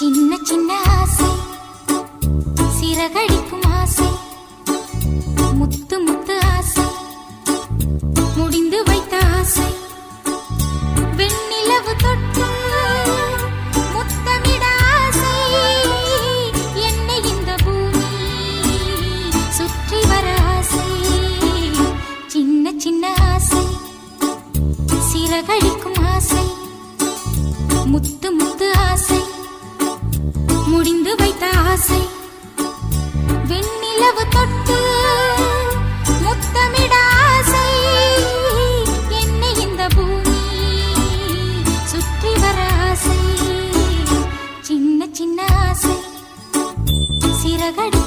சின்ன சின்ன ஆசை, சிறகடிக்கும் ஆசை, முத்து முத்து ஆசை, முடிந்து வைத்த ஆசை, வெண்ணிலவு தொட்டு முத்தமிட ஆசை, என்னை இந்த பூமி சுற்றி வர ஆசை. சின்ன சின்ன ஆசை, சிறகடிக்கும் ஆசை, முத்து முத்து ஆசை, முடிந்து வைத்த ஆசை, வெண்ணிலவு தொட்டு முத்தமிட ஆசை, என்னை இந்த பூமி சுற்றி வர ஆசை. சின்ன சின்ன ஆசை, சிறகடி